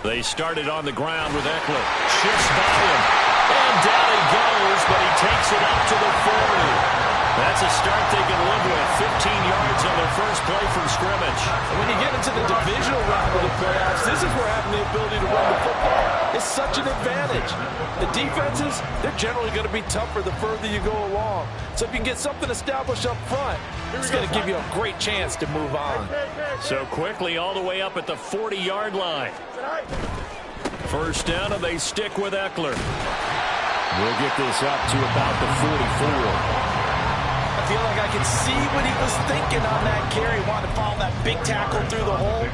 They started on the ground with Eckler. Shifts by him. And down he goes, but he takes it up to the 40. That's a start they can live with. 15 yards on their first play from scrimmage. And when you get into the divisional round of the playoffs, this is where having the ability to run the football is such an advantage. The defenses, they're generally going to be tougher the further you go along. So if you can get something established up front, it's going to give you a great chance to move on. So quickly all the way up at the 40-yard line. First down, and they stick with Eckler. We'll get this up to about the 44. I feel like I can see what he was thinking on that carry. Wanted to follow that big tackle through the hole.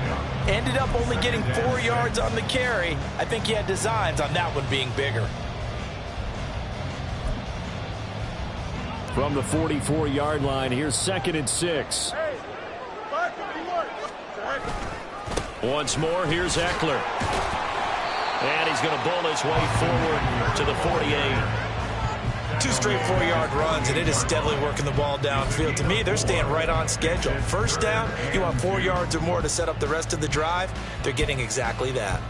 Ended up only getting 4 yards on the carry. I think he had designs on that one being bigger. From the 44-yard line, here's 2nd and 6. Once more, here's Eckler. And he's going to bull his way forward to the 48. 2 straight 4-yard runs, and it is steadily working the ball downfield. To me, they're staying right on schedule. First down, you want 4 yards or more to set up the rest of the drive. They're getting exactly that.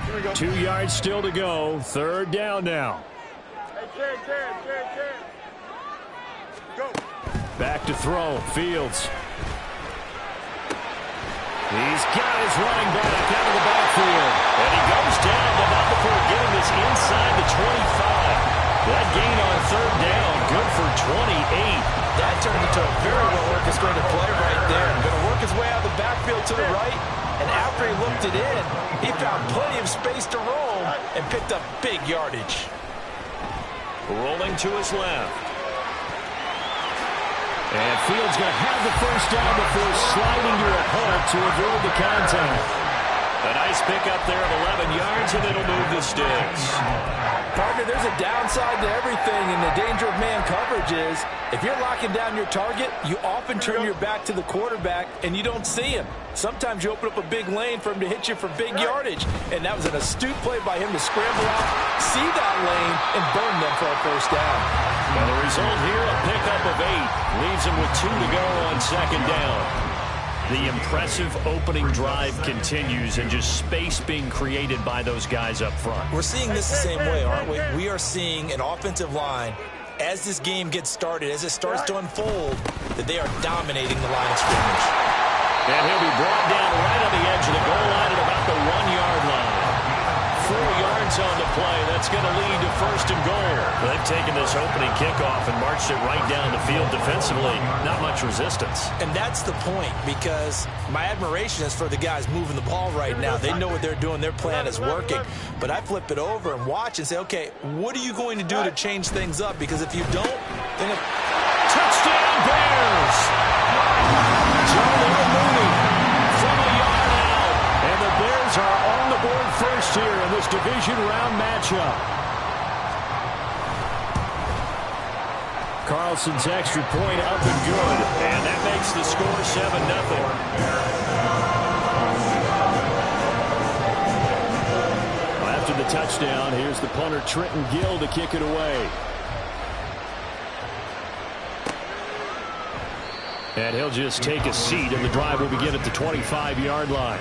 Here we go. 2 yards still to go. 3rd down now. Go. Back to throw. Fields. He's got his running back out of the backfield. And he goes down, but not before getting this inside the 25. That gain on 3rd down, good for 28. That turned into a very well-orchestrated play right there. Going to work his way out of the backfield to the right. And after he looked it in, he found plenty of space to roam and picked up big yardage. Rolling to his left. And Fields going to have the first down before sliding to a halt to avoid the contact. A nice pickup there of 11 yards, and it'll move the sticks. Partner, there's a downside to everything, and the danger of man coverage is if you're locking down your target, you often turn your back to the quarterback, and you don't see him. Sometimes you open up a big lane for him to hit you for big yardage, and that was an astute play by him to scramble out, see that lane, and burn them for a first down. And the result here, a pickup of 8. Leaves him with 2 to go on 2nd down. The impressive opening drive continues, and just space being created by those guys up front. We're seeing this the same way, aren't we? We are seeing an offensive line, as this game gets started, as it starts to unfold, that they are dominating the line of scrimmage. And he'll be brought down right on the edge of the goal line at about the 1-yard line. 4 yards on the play. That's going to lead to 1st and goal. They've taken this opening kickoff and marched it right down the field defensively. Not much resistance. And that's the point, because my admiration is for the guys moving the ball right now. They know what they're doing. Their plan is working. But I flip it over and watch and say, okay, what are you going to do to change things up? Because if you don't, then touchdown Bears! Jonah Mooney from a yard out. And the Bears are on the board first here in this division round matchup. Carlson's extra point up and good. And that makes the score 7-0. After the touchdown, here's the punter Trenton Gill to kick it away. And he'll just take a seat, and the drive will begin at the 25-yard line.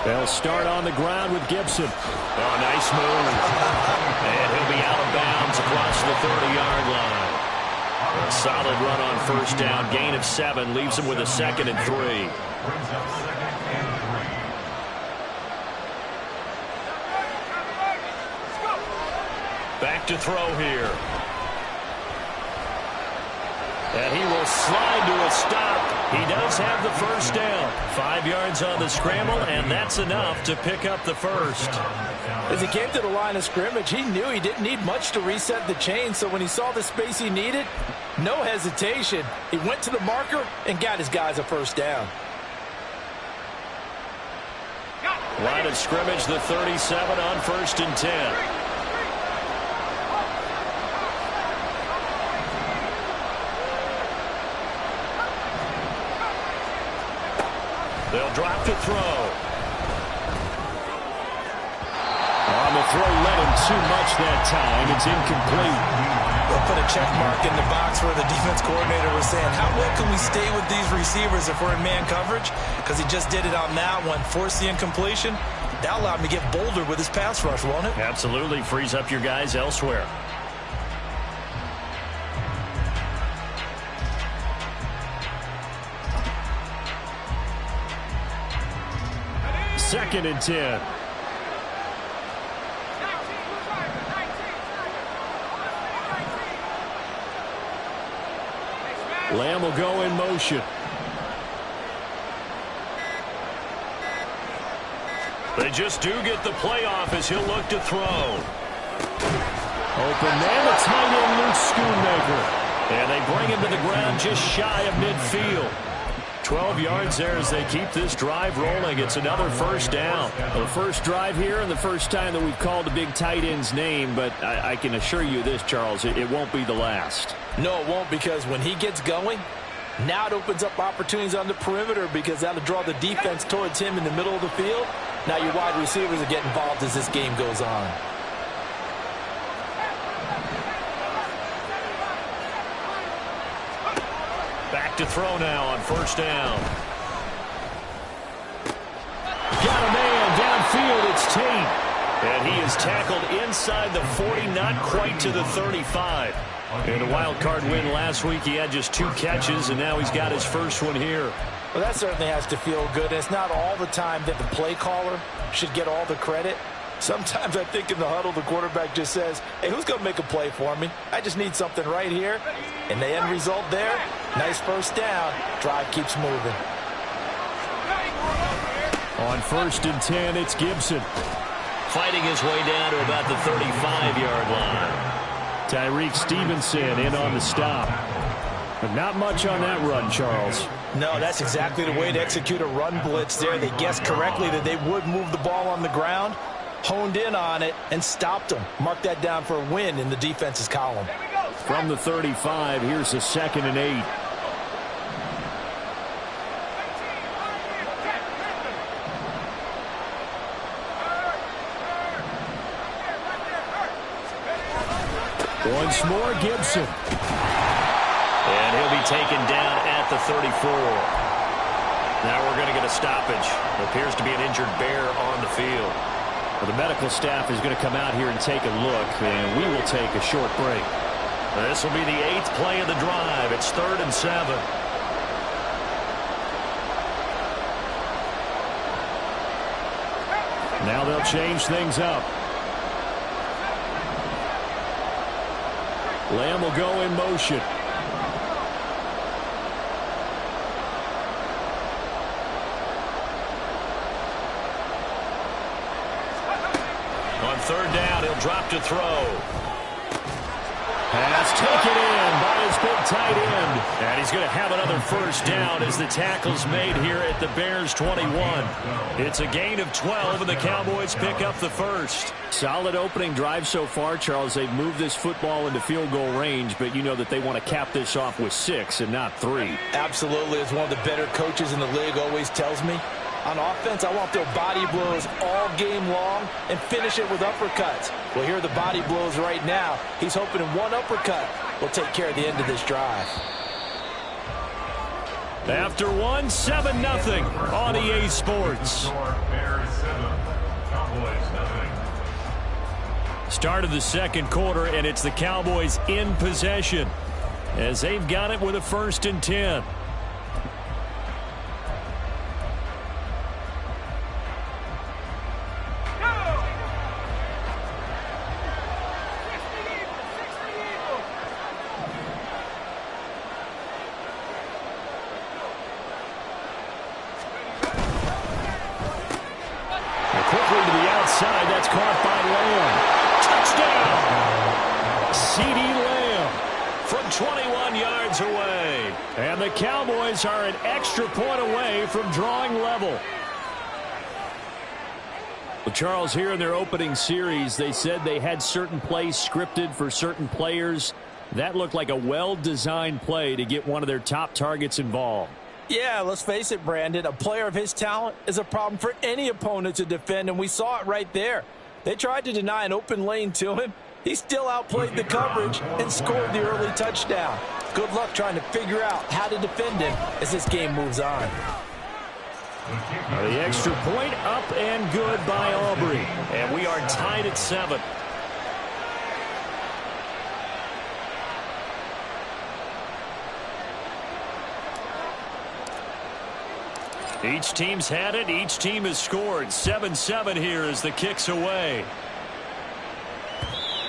They'll start on the ground with Gibson. Oh, nice move. And he'll be out of bounds across the 30-yard line. A solid run on first down. Gain of 7 leaves him with a 2nd and 3. Back to throw here. And he will slide to a stop He does have the first down. 5 yards on the scramble, and that's enough to pick up the first. As he came to the line of scrimmage, he knew he didn't need much to reset the chain, so when he saw the space he needed, no hesitation. He went to the marker and got his guys a first down. Line of scrimmage, the 37 on 1st and 10. They'll drop to throw. On the throw, led him too much that time. It's incomplete. They'll put a check mark in the box where the defense coordinator was saying, how well can we stay with these receivers if we're in man coverage? Because he just did it on that one, forced the incompletion. That allowed him to get bolder with his pass rush, won't it? Absolutely. Frees up your guys elsewhere. Second and 10. Lamb will go in motion. They just do get the playoff as he'll look to throw. Open man, the tight end Luke Schoonmaker. And they bring him to the ground just shy of midfield. 12 yards there as they keep this drive rolling. It's another first down. The first drive here and the first time that we've called a big tight end's name, but I can assure you this, Charles, it won't be the last. No, it won't, because when he gets going, now it opens up opportunities on the perimeter because that'll draw the defense towards him in the middle of the field. Now your wide receivers will get involved as this game goes on. Back to throw now on first down. Got a man downfield. It's Tate. And he is tackled inside the 40, not quite to the 35. In a wild card win last week, he had just 2 catches, and now he's got his first one here. Well, that certainly has to feel good. It's not all the time that the play caller should get all the credit. Sometimes I think in the huddle, the quarterback just says, hey, who's going to make a play for me? I just need something right here. And the end result there, nice first down. Drive keeps moving. On 1st and 10, it's Gibson. Fighting his way down to about the 35-yard line. Tyreek Stevenson in on the stop. But not much on that run, Charles. No, that's exactly the way to execute a run blitz there. They guessed correctly that they would move the ball on the ground, honed in on it, and stopped them. Mark that down for a win in the defense's column. From the 35, here's a 2nd and 8. Once more, Gibson. And he'll be taken down at the 34. Now we're going to get a stoppage. It appears to be an injured bear on the field. Well, the medical staff is going to come out here and take a look, and we will take a short break. This will be the 8th play of the drive. It's 3rd and 7. Now they'll change things up. Lamb will go in motion. On 3rd down, he'll drop to throw. Pass taken in by his big tight end. And he's going to have another first down as the tackle's made here at the Bears' 21. It's a gain of 12, and the Cowboys pick up the first. Solid opening drive so far, Charles. They've moved this football into field goal range, but you know that they want to cap this off with 6 and not 3. Absolutely. As one of the better coaches in the league always tells me, on offense, I want their body blows all game long and finish it with uppercuts. Well, here are the body blows right now. He's hoping in one uppercut will take care of the end of this drive. After 1, 7-0 on EA Sports. Start of the 2nd quarter, and it's the Cowboys in possession as they've got it with a 1st and 10. caught by Lamb. Touchdown! CeeDee Lamb from 21 yards away. And the Cowboys are an extra point away from drawing level. Well, Charles, here in their opening series, they said they had certain plays scripted for certain players. That looked like a well-designed play to get one of their top targets involved. Yeah, let's face it, Brandon. A player of his talent is a problem for any opponent to defend, and we saw it right there. They tried to deny an open lane to him. He still outplayed the coverage and scored the early touchdown. Good luck trying to figure out how to defend him as this game moves on. The extra point up and good by Aubrey. And we are tied at 7. Each team's had it. Each team has scored. 7-7 here as the kick's away.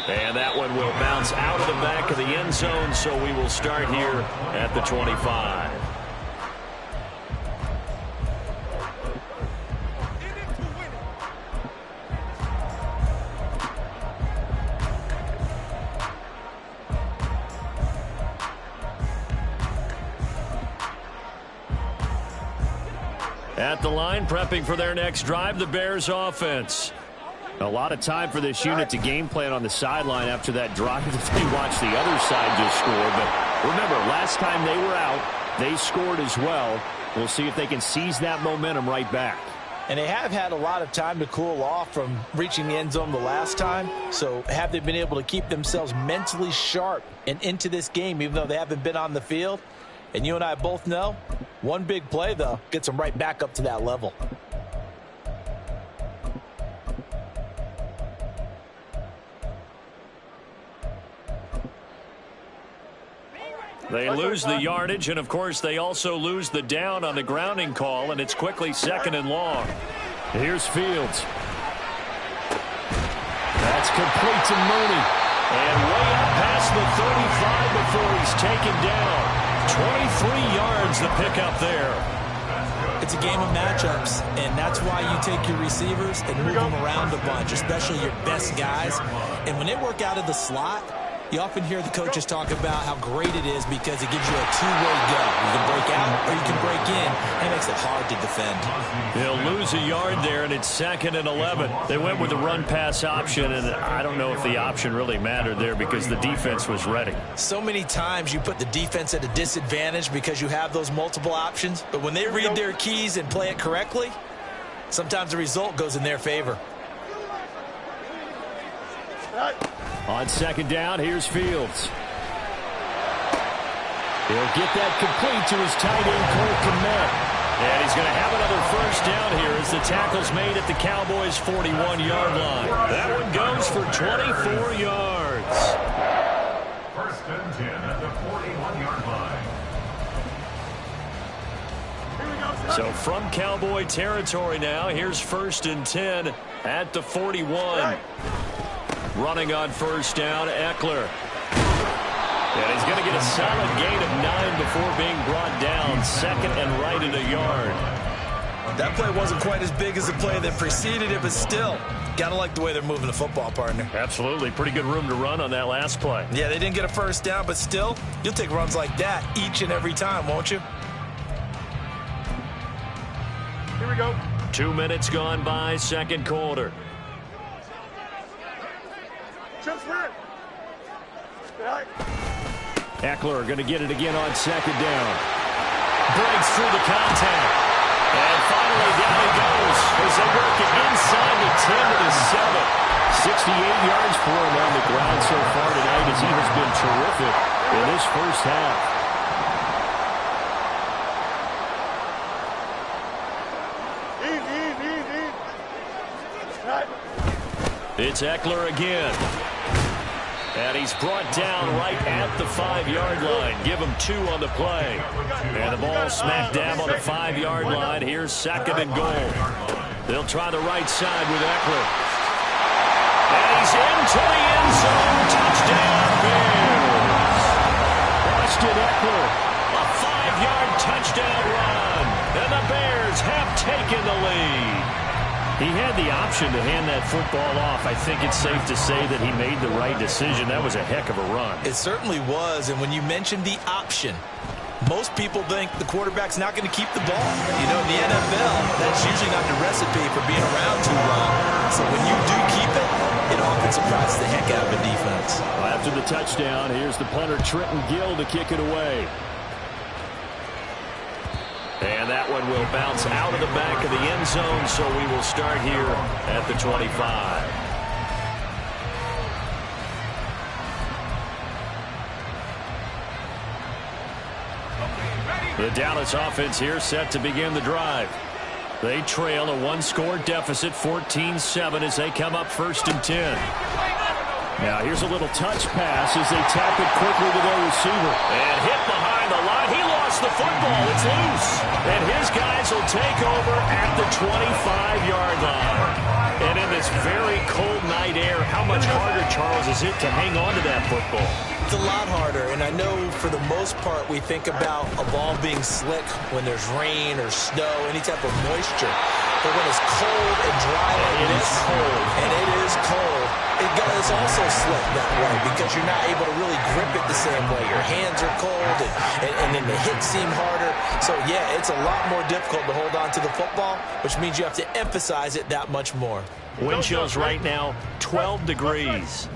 And that one will bounce out of the back of the end zone, so we will start here at the 25. At the line, prepping for their next drive, the Bears offense. A lot of time for this unit to game plan on the sideline after that drive that they watched the other side just score. But remember, last time they were out, they scored as well. We'll see if they can seize that momentum right back. And they have had a lot of time to cool off from reaching the end zone the last time. So have they been able to keep themselves mentally sharp and into this game, even though they haven't been on the field? And you and I both know, one big play, though, gets them right back up to that level. They lose the yardage, and, of course, they also lose the down on the grounding call, and it's quickly 2nd and long. Here's Fields. That's complete to Mooney. And way up past the 35 before he's taken down. 23 yards the pickup there. It's a game of matchups, and that's why you take your receivers and move them around a bunch, especially your best guys. And when they work out of the slot, you often hear the coaches talk about how great it is because it gives you a two-way go. You can break out or you can break in, and it makes it hard to defend. They'll lose a yard there, and it's 2nd and 11. They went with the run-pass option, and I don't know if the option really mattered there because the defense was ready. So many times you put the defense at a disadvantage because you have those multiple options, but when they read their keys and play it correctly, sometimes the result goes in their favor. On 2nd down, here's Fields. He'll get that complete to his tight end, Cole Kmet. And he's going to have another 1st down here as the tackle's made at the Cowboys' 41-yard line. That one goes for 24 yards. 1st and 10 at the 41-yard line. So from Cowboy territory now, here's 1st and 10 at the 41. Running on 1st down, Eckler. And he's going to get a solid gain of 9 before being brought down. 2nd and right at a yard. That play wasn't quite as big as the play that preceded it, but still, got to like the way they're moving the football, partner. Absolutely. Pretty good room to run on that last play. Yeah, they didn't get a 1st down, but still, you'll take runs like that each and every time, won't you? Here we go. 2 minutes gone by, 2nd quarter. Eckler going to get it again on 2nd down. Breaks through the contact. And finally down he goes as they work it inside the 10 to the 7. 68 yards for him on the ground so far tonight as he has been terrific in this 1st half. It's Eckler again. And he's brought down right at the 5-yard line. Give him 2 on the play. And the ball smack dab on the 5-yard line. Here's 2nd and goal. They'll try the right side with Eckler. And he's into the end zone. Touchdown, Bears. Austin Eckler, a 5-yard touchdown run. And the Bears have taken the lead. He had the option to hand that football off. I think it's safe to say that he made the right decision. That was a heck of a run. It certainly was, and when you mentioned the option, most people think the quarterback's not going to keep the ball. You know, in the NFL, that's usually not the recipe for being around too long. So when you do keep it, it often surprises the heck out of a defense. Well, after the touchdown, here's the punter, Trenton Gill, to kick it away. And that one will bounce out of the back of the end zone, so we will start here at the 25. The Dallas offense here set to begin the drive. They trail a one-score deficit, 14-7, as they come up 1st and 10. Now here's a little touch pass as they tap it quickly to their receiver. And hit behind the line. He lost the football. It's loose. And his guys will take over at the 25-yard line. And in this very cold night air, how much harder, Charles, is it to hang on to that football? It's a lot harder, and I know for the most part we think about a ball being slick when there's rain or snow, any type of moisture. But when it's cold and dry like this, and it is cold, it's also slick that way because you're not able to really grip it the same way. Your hands are cold, and then the hits seem harder. So, yeah, it's a lot more difficult to hold on to the football, which means you have to emphasize it that much more. Wind chills right now, 12 degrees.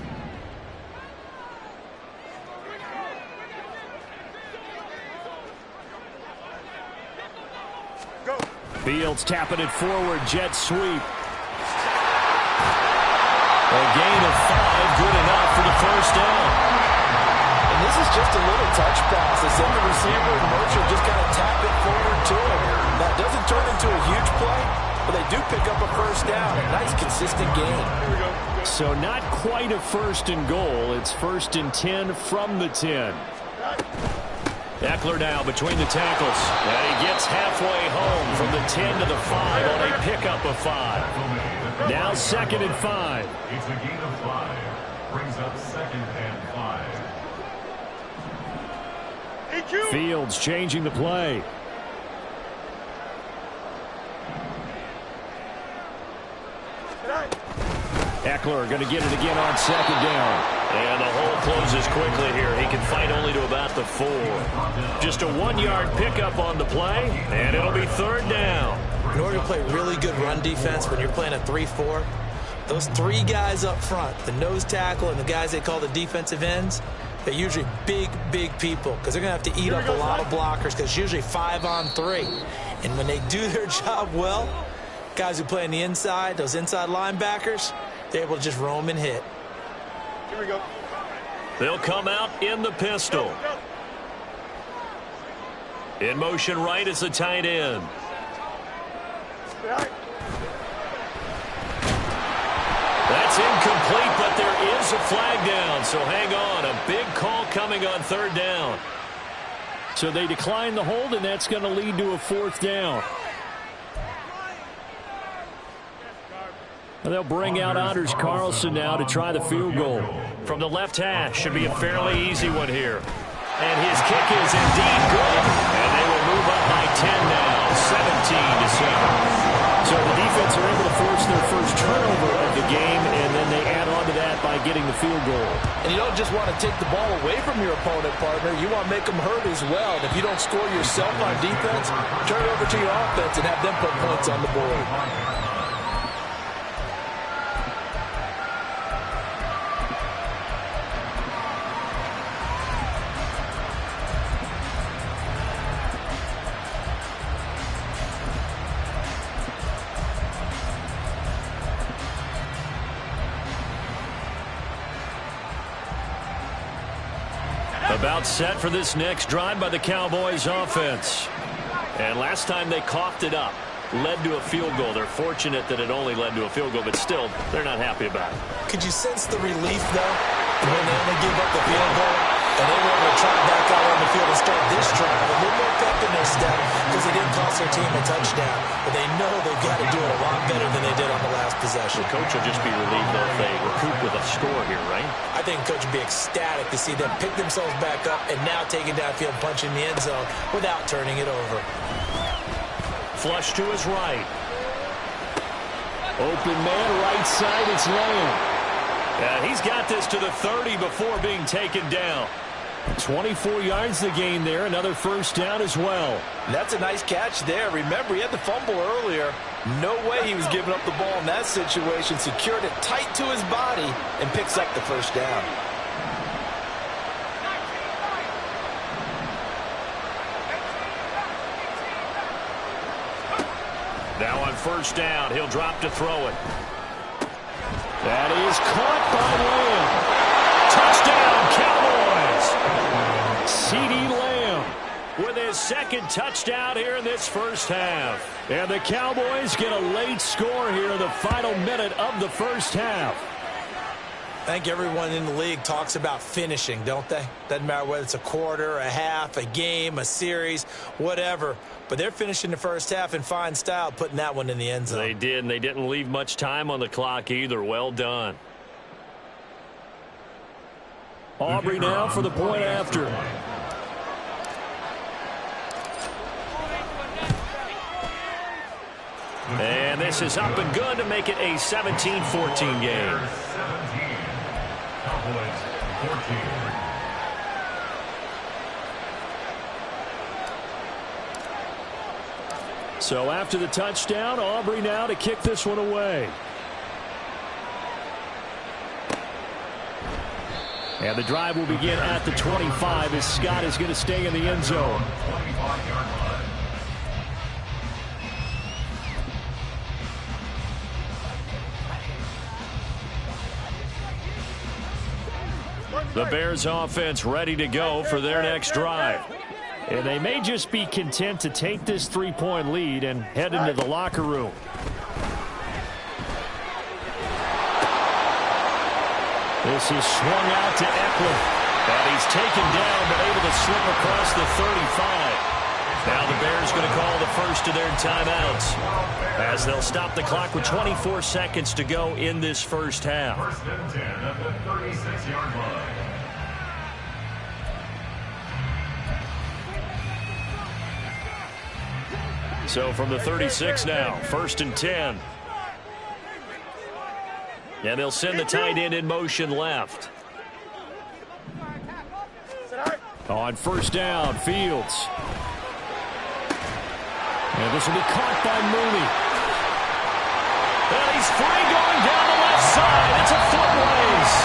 Fields tapping it forward, jet sweep. A gain of 5, good enough for the first down. And this is just a little touch pass. They send the receiver in motion, just kind of tap it forward to him. That doesn't turn into a huge play, but they do pick up a first down. A nice, consistent gain. So not quite a 1st and goal. It's 1st and 10 from the 10. Eckler now between the tackles. And he gets halfway home from the 10 to the 5 on a pickup of 5. Now 2nd and 5. It's a gain of 5. Brings up 2nd and 5. Fields changing the play. Eckler going to get it again on 2nd down. And the hole closes quickly here. He can fight only to about the 4. Just a 1-yard pickup on the play, and it'll be 3rd down. In order to play really good run defense when you're playing a 3-4, those 3 guys up front, the nose tackle and the guys they call the defensive ends, they're usually big, big people because they're going to have to eat up a lot of blockers because it's usually 5-on-3. And when they do their job well, guys who play on the inside, those inside linebackers, they're able to just roam and hit. Here we go. They'll come out in the pistol. In motion right is the tight end. That's incomplete, but there is a flag down, so hang on. A big call coming on 3rd down. So they decline the hold, and that's going to lead to a 4th down. And they'll bring out Anders Carlson now to try the field goal. From the left hash, should be a fairly easy one here. And his kick is indeed good. And they will move up by 10 now, 17-7. So the defense are able to force their first turnover of the game, and then they add on to that by getting the field goal. And you don't just want to take the ball away from your opponent, partner. You want to make them hurt as well. And if you don't score yourself on defense, turn it over to your offense and have them put points on the board. About set for this next drive by the Cowboys offense. And last time they coughed it up, led to a field goal. They're fortunate that it only led to a field goal, but still, they're not happy about it. Could you sense the relief, though, when they only gave up the field goal and they were able to try back out on the field and start this drive? A little more pep in their step because they didn't cost their team a touchdown, but they know they've got to do it a lot better than they did on the last possession. The coach will just be relieved, though, if they recoup with a score here, right? I think the coach would be ecstatic to see them pick themselves back up and now taking downfield, punching the end zone without turning it over. Flush to his right. Open man, right side, it's Lamb. He's got this to the 30 before being taken down. 24 yards the gain there, another first down as well. That's a nice catch there. Remember, he had the fumble earlier. No way he was giving up the ball in that situation. Secured it tight to his body and picks up the first down. Now on first down, he'll drop to throw it. That is caught by Lamb. Touchdown, Cowboys! CeeDee Lamb with his second touchdown here in this first half. And the Cowboys get a late score here in the final minute of the first half. I think everyone in the league talks about finishing, don't they? Doesn't matter whether it's a quarter, a half, a game, a series, whatever. But they're finishing the first half in fine style, putting that one in the end zone. They did, and they didn't leave much time on the clock either. Well done. Aubrey now for the point after. And this is up and good to make it a 17-14 game. Cowboys 14. So after the touchdown, Aubrey now to kick this one away. And the drive will begin at the 25 as Scott is going to stay in the end zone. 25-yard line. The Bears offense ready to go for their next drive. And they may just be content to take this three-point lead and head into the locker room. This is swung out to Eckler. And he's taken down but able to slip across the 35. Now the Bears going to call the first of their timeouts as they'll stop the clock with 24 seconds to go in this first half. First and 10 at the 36-yard line. So from the 36 now, first and 10. And they'll send the tight end in motion left. On first down, Fields. And this will be caught by Mooney. And he's free going down the left side. It's a foot race.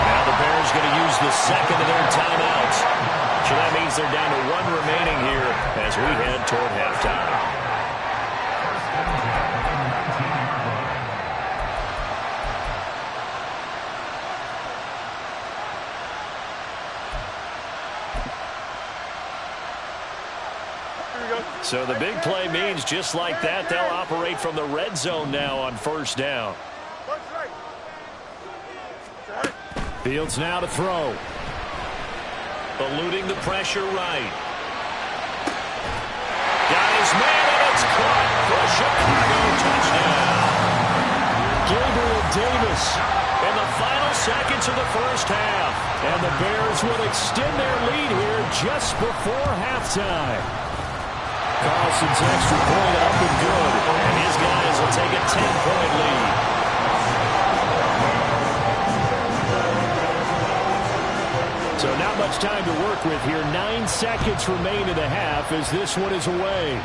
Now the Bears going to use the second of their timeouts. So that means they're down to one remaining here as we head toward halftime. So the big play means just like that, they'll operate from the red zone now on first down. Fields now to throw. Eluding the pressure right. Got his man, and it's caught for a Chicago touchdown. Gabriel Davis in the final seconds of the first half. And the Bears will extend their lead here just before halftime. Carlson's extra point up and good. And his guys will take a 10-point lead. So not much time to work with here. 9 seconds remain in the half as this one is away.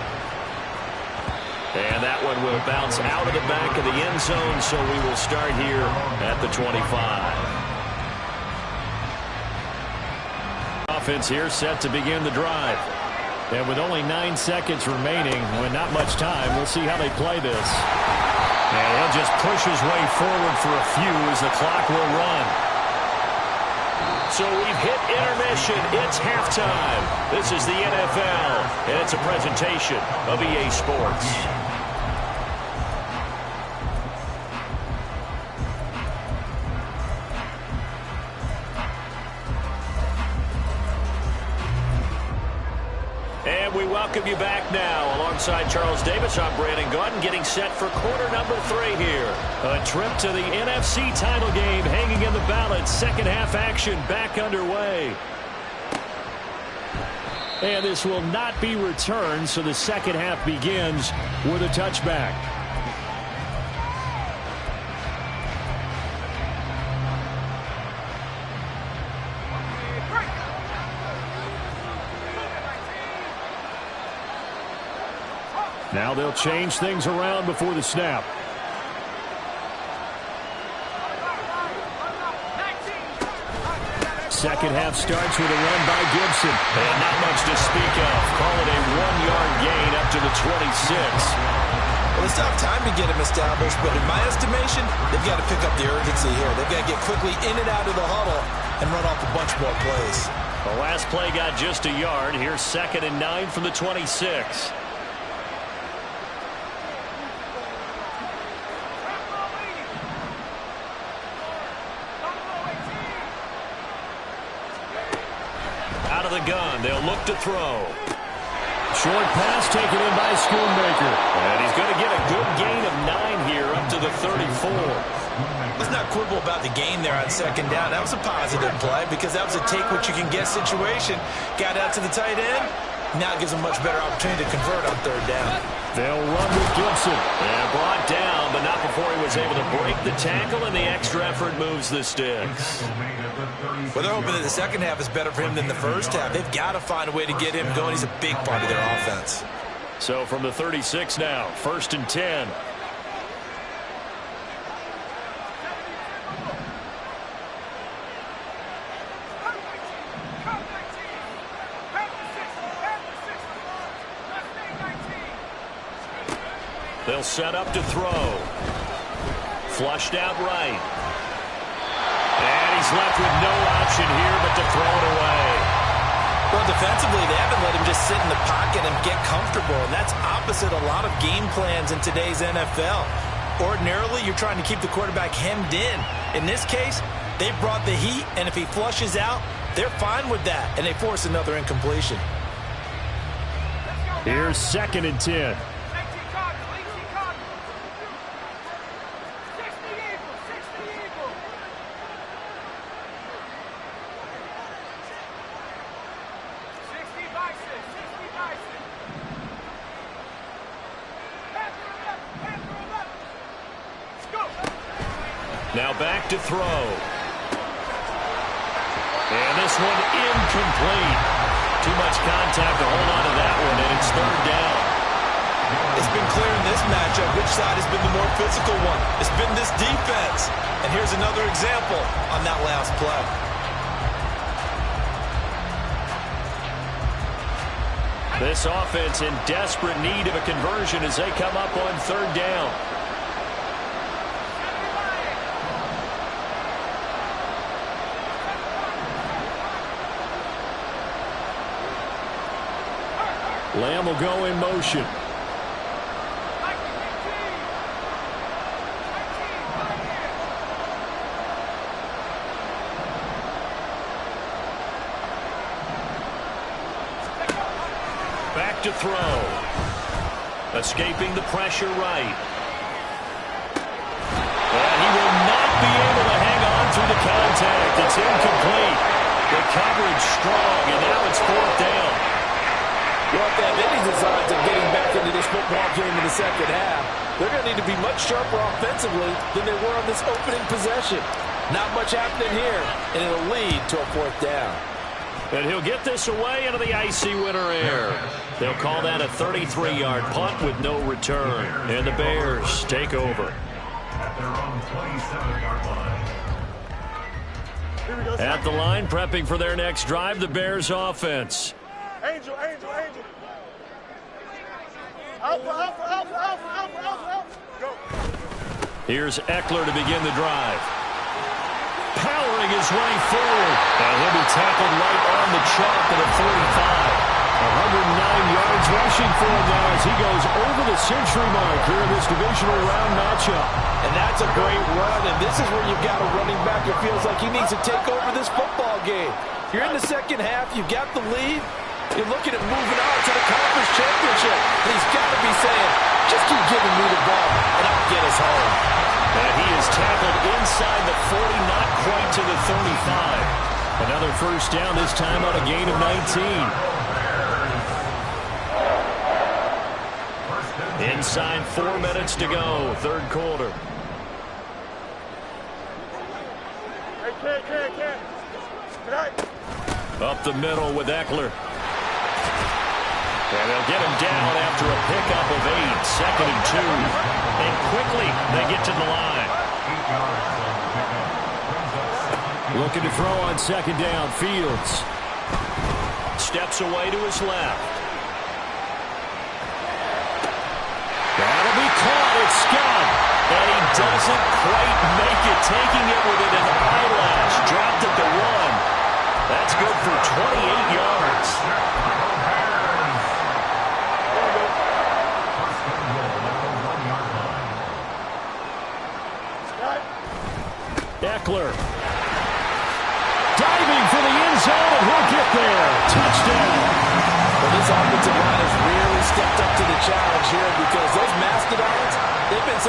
And that one will bounce out of the back of the end zone, so we will start here at the 25. Offense here set to begin the drive. And with only 9 seconds remaining, with not much time, we'll see how they play this. And he'll just push his way forward for a few as the clock will run. So we've hit intermission. It's halftime. This is the NFL, and it's a presentation of EA Sports. And we welcome you back now. Alongside Charles Davis, I'm Brandon Gaudin, getting set for quarter number 3 here. A trip to the NFC title game hanging in the balance. Second half action back underway. And this will not be returned, so the second half begins with a touchback. Now they'll change things around before the snap. Second half starts with a run by Gibson. And not much to speak of. Call it a 1-yard gain up to the 26. Well, it's tough time to get him established, but in my estimation, they've got to pick up the urgency here. They've got to get quickly in and out of the huddle and run off a bunch more plays. The last play got just a yard. Here's 2nd and 9 from the 26. Out of the gun, they'll look to throw. Short pass taken in by Schoonmaker. And he's going to get a good gain of 9 here up to the 34. Let's not quibble about the gain there on 2nd down. That was a positive play because that was a take-what-you-can-get situation. Got out to the tight end. Now it gives them a much better opportunity to convert on 3rd down. They'll run with Gibson. And brought down, but not before he was able to break the tackle, and the extra effort moves the sticks. Well, they're hoping that the 2nd half is better for him than the 1st half. They've got to find a way to get him going. He's a big part of their offense. So from the 36 now, 1st and 10. They'll set up to throw. Flushed out right. And he's left with no option here but to throw it away. Well, defensively, they haven't let him just sit in the pocket and get comfortable, and that's opposite a lot of game plans in today's NFL. Ordinarily, you're trying to keep the quarterback hemmed in. In this case, they brought the heat, and if he flushes out, they're fine with that, and they force another incompletion. Here's 2nd and 10. Now back to throw. And this one incomplete. Too much contact to hold on to that one, and it's 3rd down. It's been clear in this matchup which side has been the more physical one. It's been this defense. And here's another example on that last play. This offense in desperate need of a conversion as they come up on 3rd down. Lamb will go in motion. Back to throw. Escaping the pressure right. And he will not be able to hang on through the contact. It's incomplete. The coverage strong, and now it's 4th down. Well, if they have any designs of getting back into this football game in the 2nd half, they're going to need to be much sharper offensively than they were on this opening possession. Not much happening here, and it'll lead to a 4th down. And he'll get this away into the icy winter air. They'll call that a 33-yard punt with no return. And the Bears take over. At their own 27-yard line. At the line, prepping for their next drive, the Bears offense. Angel, Angel, Angel. Alpha, Alpha, Alpha, Alpha, Alpha, Alpha, Alpha. Go. Here's Eckler to begin the drive. Powering his way forward. And he'll be tackled right on the chalk at a 45. 109 yards rushing for him now as he goes over the century mark here in this divisional round matchup. And that's a great run, and this is where you've got a running back who feels like he needs to take over this football game. You're in the 2nd half, you've got the lead. You're looking at moving on to the conference championship. And he's got to be saying, just keep giving me the ball, and I'll get us home. And he is tackled inside the 40, not quite to the 35. Another 1st down, this time on a gain of 19. Inside 4 minutes to go, 3rd quarter. Up the middle with Eckler. And they'll get him down after a pickup of 8, 2nd and 2. And quickly they get to the line. Looking to throw on 2nd down. Fields Steps away to his left. that'll be caught. It's Scott. And he doesn't quite make it, taking it within an eyelash. Dropped at the 1. That's good for 28 yards. Eckler diving for the end zone, and he'll get there. Touchdown. Well, this offensive line has really stepped up to the challenge here because those mastodons, they've been